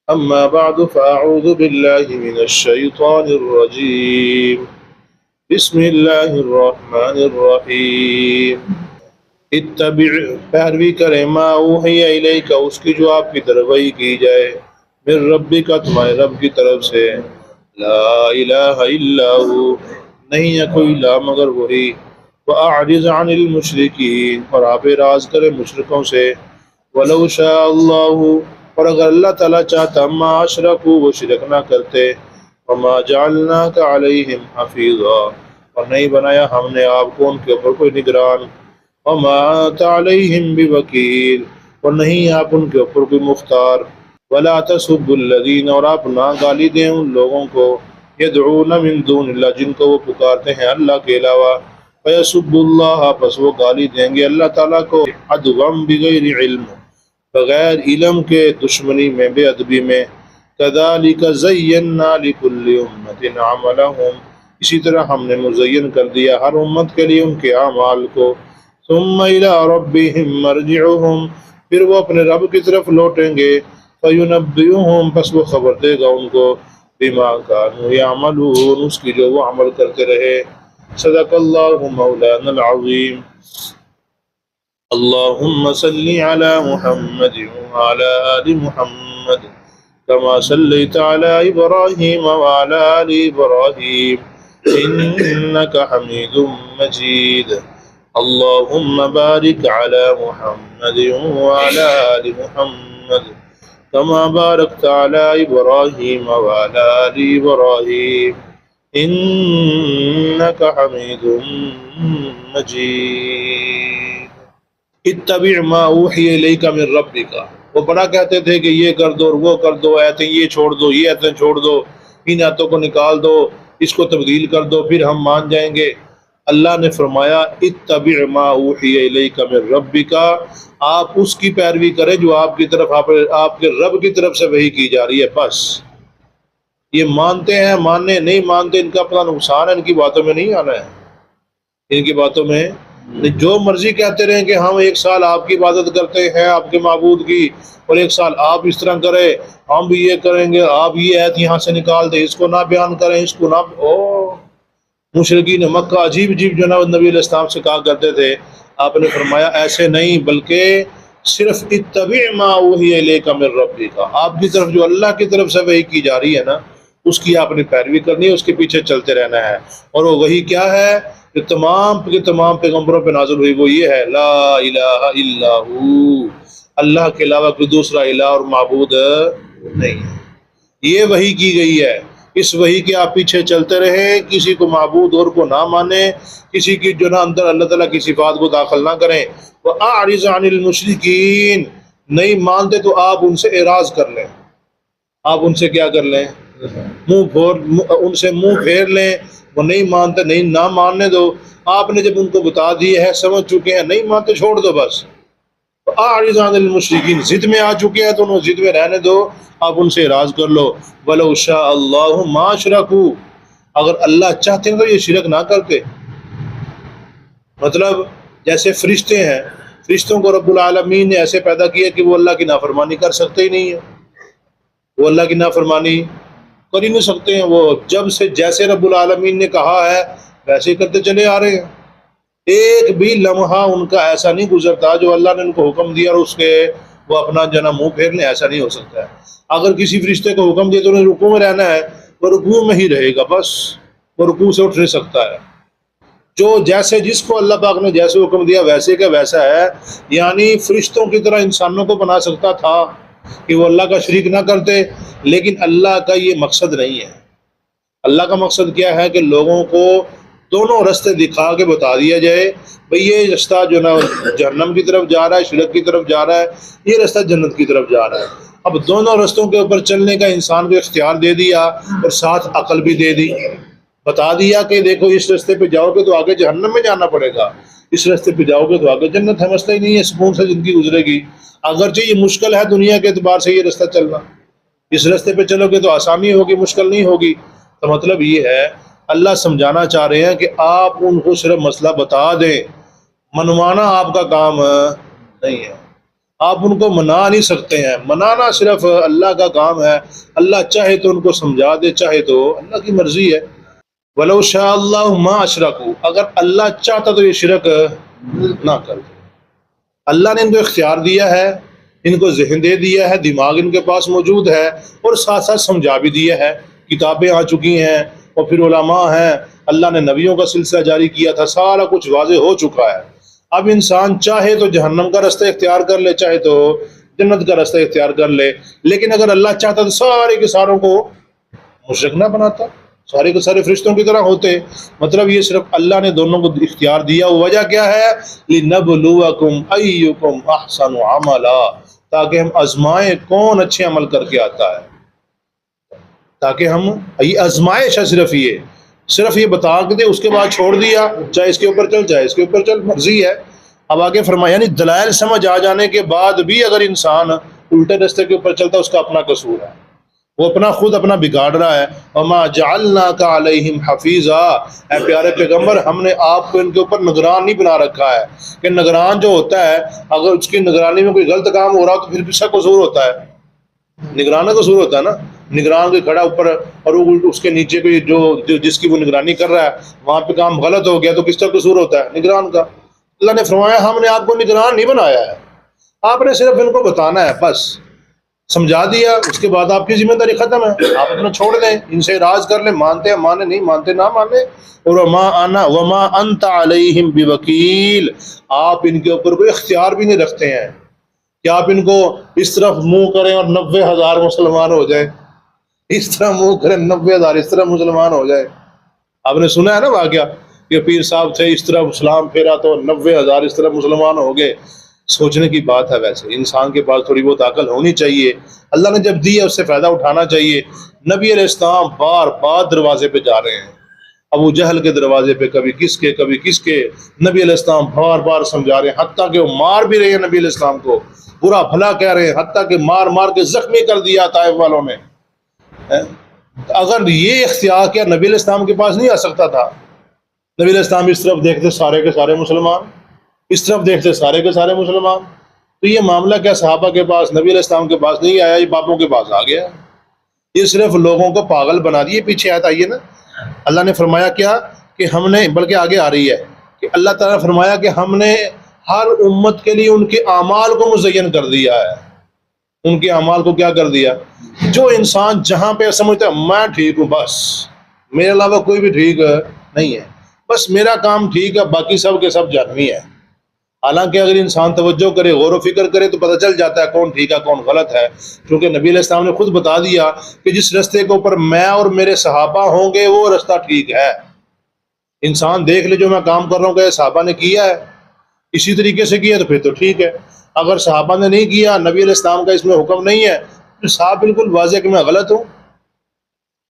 أما بعد فأعوذ بالله من الشيطان الرجيم بسم الله الرحمن الرحيم اتبع پیروی کرے ما اوحی الیک اس کی جو آپ کی طرف وحی کی جائے من ربک تمہارے رب کی طرف سے لا الہ الا ہو نہیں ہے کوئی الہ مگر وہی واعرض عن المشرکین اور آپ اعراض کرے مشرکوں سے ولو شاء اللہ اور اگر اللہ تعالیٰ چاہتا ما اشرکو وہ شرک نہ کرتے وما جعلناک علیہم حفیظا اور نہیں بنایا ہم نے آپ کو ان کے اوپر کوئی نگران وما انت علیہم بوکیل اور نہیں آپ ان کے اوپر کوئی مختار ولا تسبوا الذین اور آپ نہ گالی دیں ان لوگوں کو یدعون من دون اللہ جن کو وہ پکارتے ہیں اللہ کے علاوہ فیسبوا اللہ پس وہ گالی دیں گے اللہ تعالیٰ کو عدوا بغیر علم بغیر علم کے دشمنی میں بے ادبی میں کذالک زینا لکل امت عملہم اسی طرح ہم نے مزین کر دیا ہر امت کے لیے ان کے اعمال کو ثم الی ربہم مرجعہم پھر وہ اپنے رب کی طرف لوٹیں گے فینبئہم پس وہ خبر دے گا ان کو بما کانوا یعملون اس کی جو وہ عمل کرتے رہے صدق اللہ مولانا العظیم اللهم صل على محمد وعلى آل محمد كما صليت على إبراهيم وعلى آل إبراهيم إنك حميد مجيد اللهم بارك على محمد وعلى آل محمد كما باركت على إبراهيم وعلى آل إبراهيم إنك حميد مجيد اتبع ما اوحی الیک من ربک وہ بڑا کہتے تھے کہ یہ کر دو اور وہ کر دو ایتیں یہ چھوڑ دو یہ ایتیں چھوڑ دو ان ایتوں کو نکال دو اس کو تبدیل کر دو پھر ہم مان جائیں گے اللہ نے فرمایا اتبع ما اوحی الیک من ربک آپ اس کی پیروی کریں جو آپ کی طرف آپ کے رب کی طرف سے وحی کی جا رہی ہے بس یہ مانتے ہیں ماننے نہیں مانتے ان کا اپنا نقصان ہے ان کی باتوں میں نہیں آنا ہے ان کی باتوں میں جو مرضی کہتے رہیں کہ ہم ایک سال آپ کی عبادت کرتے ہیں آپ کے معبود کی اور ایک سال آپ اس طرح کریں ہم بھی یہ کریں گے آپ یہ ایت یہاں سے نکال دیں اس کو نہ بیان کریں اس کو نہ مشرکین مکہ عجیب عجیب جو نا نبی علیہ السلام سے کہا کرتے تھے آپ نے فرمایا ایسے نہیں بلکہ صرف اتبع ما اوحی الیک من ربک آپ کی طرف جو اللہ کی طرف سے وحی کی جا رہی ہے نا اس کی آپ نے پیروی کرنی ہے اس کے پیچھے چلتے رہنا ہے اور وہ وہی کیا ہے کہ تمام کے تمام پیغمبروں پہ نازل ہوئی وہ یہ ہے لا الہ الا ہو اللہ کے علاوہ کوئی دوسرا الہ اور معبود نہیں ہے یہ وحی کی گئی ہے اس وحی کے آپ پیچھے چلتے رہیں کسی کو معبود اور کو نہ مانیں کسی کی جو نہ اندر اللہ تعالیٰ کی صفات کو داخل نہ کریں وَأَعْرِضْ عَنِ الْمُشْرِكِينَ نہیں مانتے تو آپ ان سے اعراض کر لیں آپ ان سے کیا کر لیں ان سے منہ پھیر لیں وہ نہیں مانتے نہیں نہ ماننے دو آپ نے جب ان کو بتا دیا ہے سمجھ چکے ہیں نہیں مانتے چھوڑ دو بس اعرض عن المشرکین ضد میں آ چکے ہیں تو انہوں ضد میں رہنے دو آپ ان سے اعراض کر لو ولو شاء اللہ ما اشرکوا اگر اللہ چاہتے ہیں تو یہ شرک نہ کرتے مطلب جیسے فرشتے ہیں فرشتوں کو رب العالمین نے ایسے پیدا کیا کہ وہ اللہ کی نافرمانی کر سکتے ہی نہیں ہے وہ اللہ کی نافرمانی کر ہی نہیں سکتے ہیں وہ جب سے جیسے رب العالمین نے کہا ہے ویسے ہی کرتے چلے آ رہے ہیں ایک بھی لمحہ ان کا ایسا نہیں گزرتا جو اللہ نے ان کو حکم دیا اور اس کے وہ اپنا جنا منہ پھیر لیں ایسا نہیں ہو سکتا ہے اگر کسی فرشتے کو حکم دیا تو انہیں رکوع میں رہنا ہے وہ رکوع میں ہی رہے گا بس وہ رکوع سے اٹھ نہیں سکتا ہے جو جیسے جس کو اللہ پاک نے جیسے حکم دیا ویسے کا ویسا ہے یعنی فرشتوں کی طرح انسانوں کو بنا سکتا تھا کہ وہ اللہ کا شریک نہ کرتے لیکن اللہ کا یہ مقصد نہیں ہے اللہ کا مقصد کیا ہے کہ لوگوں کو دونوں رستے دکھا کے بتا دیا جائے بھئی یہ رستہ جو نا جہنم کی طرف جا رہا ہے شرک کی طرف جا رہا ہے یہ رستہ جنت کی طرف جا رہا ہے اب دونوں رستوں کے اوپر چلنے کا انسان کو اختیار دے دیا اور ساتھ عقل بھی دے دی بتا دیا کہ دیکھو اس رستے پہ جاؤ گے تو آگے جہنم میں جانا پڑے گا اس رستے پہ جاؤ گے تو آگے جنت ہے مسئلہ ہی نہیں ہے سکون سے زندگی گزرے گی اگرچہ یہ مشکل ہے دنیا کے اعتبار سے یہ رستہ چلنا اس رستے پہ چلو گے تو آسانی ہوگی مشکل نہیں ہوگی تو مطلب یہ ہے اللہ سمجھانا چاہ رہے ہیں کہ آپ ان کو صرف مسئلہ بتا دیں منوانا آپ کا کام نہیں ہے آپ ان کو منا نہیں سکتے ہیں، منانا صرف اللہ کا کام ہے۔ اللہ چاہے تو ان کو سمجھا دے، چاہے تو اللہ کی مرضی ہے۔ وَلَوْ شَاءَ اللَّهُ مَا أَشْرَكُوا، اگر اللہ چاہتا تو یہ شرک نہ کرتے۔ اللہ نے ان کو اختیار دیا ہے، ان کو ذہن دے دیا ہے، دماغ ان کے پاس موجود ہے، اور ساتھ ساتھ سمجھا بھی دیا ہے، کتابیں آ چکی ہیں، اور پھر علماء ہیں، اللہ نے نبیوں کا سلسلہ جاری کیا تھا، سارا کچھ واضح ہو چکا ہے۔ اب انسان چاہے تو جہنم کا رستہ اختیار کر لے، چاہے تو جنت کا رستہ اختیار کر لے، لیکن اگر اللہ چاہتا تو سارے کے ساروں کو مشرک نہ بناتا، سارے کے سارے فرشتوں کی طرح ہوتے۔ مطلب یہ صرف اللہ نے دونوں کو اختیار دیا، وجہ کیا ہے؟ لِنَبْلُوَكُمْ أَيُّكُمْ أَحْسَنُ عَمَلًا، تاکہ ہم آزمائیں کون اچھے عمل کر کے آتا ہے، تاکہ ہم، یہ آزمائش ہے، صرف یہ بتا کے دے، اس کے بعد چھوڑ دیا، چاہے اس کے اوپر چل چاہے اس کے اوپر چل، مرضی ہے۔ اب آگے فرمایا، یعنی دلائل سمجھ آ جانے کے بعد بھی اگر انسان الٹے رستے کے اوپر چلتا ہے، اس کا اپنا قصور ہے، وہ خود اپنا بگاڑ رہا ہے۔ وما جعلناک علیہم حفیظا، اے پیارے پیغمبر، ہم نے آپ کو ان کے اوپر نگران نہیں بنا رکھا ہے، کہ نگران جو ہوتا ہے اگر اس کی نگرانی میں کوئی غلط کام ہو رہا تو پھر کس کا قصور ہوتا ہے؟ نگران کا قصور ہوتا ہے نا۔ نگران کے کھڑا اوپر اور اس کے نیچے کوئی جو جس کی وہ نگرانی کر رہا ہے وہاں پہ کام غلط ہو گیا تو کس کا قصور ہوتا ہے؟ نگران کا۔ اللہ نے فرمایا ہم نے آپ کو نگران نہیں بنایا ہے، آپ نے صرف ان کو بتانا ہے، بس سمجھا دیا، اس کے بعد آپ کی ذمہ داری ختم ہے، آپ اپنا چھوڑ دیں، ان سے راز کر لیں، مانتے ہیں مانے، نہیں مانتے نہ مانے۔ اور وما انت علیہم بوکیل، آپ ان کے اوپر کوئی اختیار بھی نہیں رکھتے ہیں کہ آپ ان کو اس طرف منہ کریں اور 90,000 مسلمان ہو جائیں، اس طرح منہ کریں 90,000 اس طرح مسلمان ہو جائے۔ آپ نے سنا ہے نا واقعہ کہ پیر صاحب تھے، اس طرح اسلام پھیرا تو 90,000 اس طرح مسلمان ہو گئے۔ سوچنے کی بات ہے، ویسے انسان کے پاس تھوڑی بہت عقل ہونی چاہیے، اللہ نے جب دی ہے اس سے فائدہ اٹھانا چاہیے۔ نبی علیہ السلام بار بار دروازے پہ جا رہے ہیں، ابو جہل کے دروازے پہ، کبھی کس کے، نبی علیہ السلام بار بار سمجھا رہے ہیں، حتیٰ کہ وہ مار بھی رہے ہیں نبی علیہ السلام کو، برا بھلا کہہ رہے ہیں، حتیٰ کہ مار کے زخمی کر دیا طائف والوں نے۔ اگر یہ اختیار کیا نبی علیہ السلام کے پاس نہیں آ سکتا تھا؟ نبی علیہ السلام اس طرف دیکھتے سارے کے سارے مسلمان، اس طرف دیکھتے سارے کے سارے مسلمان، تو یہ معاملہ کیا صحابہ کے پاس، نبی علیہ السلام کے پاس نہیں آیا، یہ باپوں کے پاس آ گیا۔ یہ صرف لوگوں کو پاگل بنا دیے۔ پیچھے آتا آئیے نا، اللہ نے فرمایا کیا کہ ہم نے، بلکہ آگے آ رہی ہے کہ اللہ تعالیٰ نے فرمایا کہ ہم نے ہر امت کے لیے ان کے اعمال کو مزین کر دیا ہے۔ ان کے اعمال کو کیا کر دیا؟ جو انسان جہاں پہ سمجھتا ہے میں ٹھیک ہوں، بس میرے علاوہ کوئی بھی ٹھیک نہیں ہے، بس میرا کام ٹھیک ہے، باقی سب کے سب جہنمی ہے۔ حالانکہ اگر انسان توجہ کرے، غور و فکر کرے تو پتہ چل جاتا ہے کون ٹھیک ہے کون غلط ہے، کیونکہ نبی علیہ السلام نے خود بتا دیا کہ جس رستے کے اوپر میں اور میرے صحابہ ہوں گے وہ رستہ ٹھیک ہے۔ انسان دیکھ لے جو میں کام کر رہا ہوں کہ صحابہ نے کیا ہے، اسی طریقے سے کیا تو پھر تو ٹھیک ہے۔ اگر صحابہ نے نہیں کیا، نبی علیہ السلام کا اس میں حکم نہیں ہے، تو صاحب بالکل واضح کہ میں غلط ہوں۔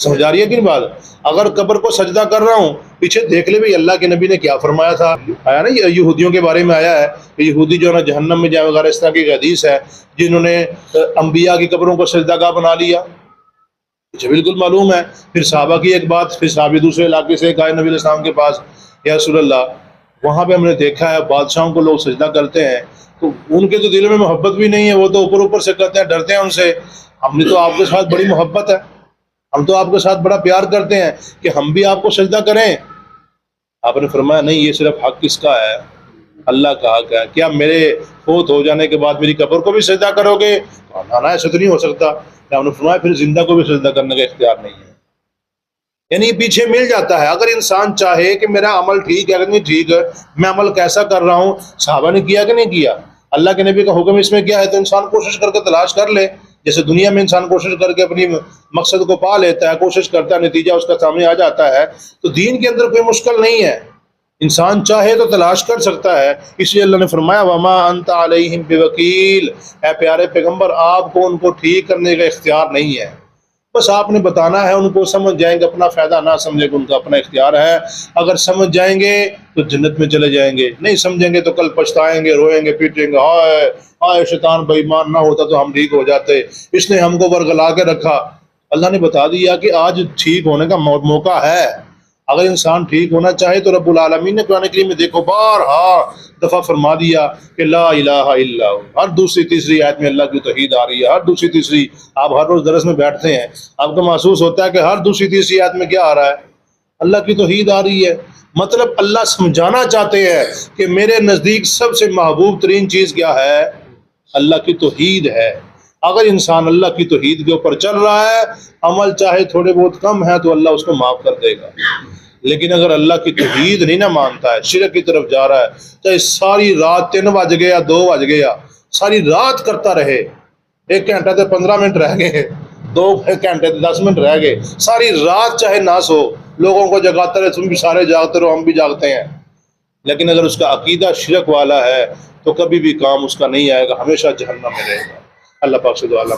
سمجھ آ رہی ہے کہ نہیں بات؟ اگر قبر کو سجدہ کر رہا ہوں، پیچھے دیکھ لے بھائی اللہ کے نبی نے کیا فرمایا تھا۔ آیا نا یہودیوں کے بارے میں آیا ہے کہ یہودی جو ہے نا جہنم میں جائے وغیرہ، اس طرح کی حدیث ہے، جنہوں نے انبیاء کی قبروں کو سجدہ گاہ بنا لیا، مجھے بالکل معلوم ہے۔ پھر صحابہ کی ایک بات، پھر صحابی دوسرے علاقے سے گئے نبی علیہ السلام کے پاس، یا رسول اللہ وہاں پہ ہم نے دیکھا ہے بادشاہوں کو لوگ سجدہ کرتے ہیں، تو ان کے تو دل میں محبت بھی نہیں ہے، وہ تو اوپر سے کرتے ہیں، ڈرتے ہیں ان سے۔ ہم نے تو آپ کے ساتھ بڑی محبت ہے، ہم تو آپ کے ساتھ بڑا پیار کرتے ہیں کہ ہم بھی آپ کو سجدہ کریں۔ آپ نے فرمایا نہیں، یہ صرف حق کس کا ہے؟ اللہ کا حق ہے۔ کیا میرے فوت ہو جانے کے بعد میری قبر کو بھی سجدہ کرو گے؟ نہ، ایسا تو نہیں ہو سکتا۔ آپ نے فرمایا پھر زندہ کو بھی سجدہ کرنے کا اختیار نہیں ہے۔ یعنی پیچھے مل جاتا ہے، اگر انسان چاہے کہ میرا عمل ٹھیک ہے، اگر نہیں ٹھیک ہے، میں عمل کیسا کر رہا ہوں، صحابہ نے کیا کہ نہیں کیا، اللہ کے نبی کا حکم اس میں کیا ہے، تو انسان کوشش کر کے تلاش کر لے۔ جیسے دنیا میں انسان کوشش کر کے اپنی مقصد کو پا لیتا ہے، کوشش کرتا ہے، نتیجہ اس کا سامنے آ جاتا ہے، تو دین کے اندر کوئی مشکل نہیں ہے، انسان چاہے تو تلاش کر سکتا ہے۔ اس لیے اللہ نے فرمایا وما انت علیہم بوکیل، اے پیارے پیغمبر آپ کو ان کو ٹھیک کرنے کا اختیار نہیں ہے، بس آپ نے بتانا ہے، ان کو سمجھ جائیں گے اپنا فائدہ، نہ سمجھیں گے ان کا اپنا اختیار ہے۔ اگر سمجھ جائیں گے تو جنت میں چلے جائیں گے، نہیں سمجھیں گے تو کل پچھتائیں گے، روئیں گے، پیٹیں گے، ہائے ہائے شیطان بے ایمان نہ ہوتا تو ہم ٹھیک ہو جاتے، اس نے ہم کو ورگلا کے رکھا۔ اللہ نے بتا دیا کہ آج ٹھیک ہونے کا موقع ہے، اگر انسان ٹھیک ہونا چاہے تو رب العالمین نے قرآن کریم میں دیکھو بارہا دفعہ فرما دیا کہ لا الہ الا ہو. ہر دوسری تیسری آیت میں اللہ کی توحید آ رہی ہے. ہر دوسری تیسری آپ ہر روز درس میں بیٹھتے ہیں، آپ کو محسوس ہوتا ہے کہ ہر دوسری تیسری آیت میں کیا آ رہا ہے؟ اللہ کی توحید آ رہی ہے. مطلب اللہ سمجھانا چاہتے ہیں کہ میرے نزدیک سب سے محبوب ترین چیز کیا ہے؟ اللہ کی توحید ہے. اگر انسان اللہ کی توحید کے اوپر چل رہا ہے، عمل چاہے تھوڑے بہت کم ہے تو اللہ اس کو معاف کر دے گا. لیکن اگر اللہ کی توحید نہیں نہ مانتا ہے، شرک کی طرف جا رہا ہے، چاہے ساری رات 3 بج گیا 2 بج گیا، ساری رات کرتا رہے، 1 گھنٹہ تو 15 منٹ رہ گئے، 2 گھنٹے 10 منٹ رہ گئے، ساری رات چاہے نہ سو، لوگوں کو جگاتا رہے، تم بھی سارے جاگتے رہو ہم بھی جاگتے ہیں، لیکن اگر اس کا عقیدہ شرک والا ہے تو کبھی بھی کام اس کا نہیں آئے گا، ہمیشہ جہنم میں رہے گا. اللہ پاک سے دعا اللہ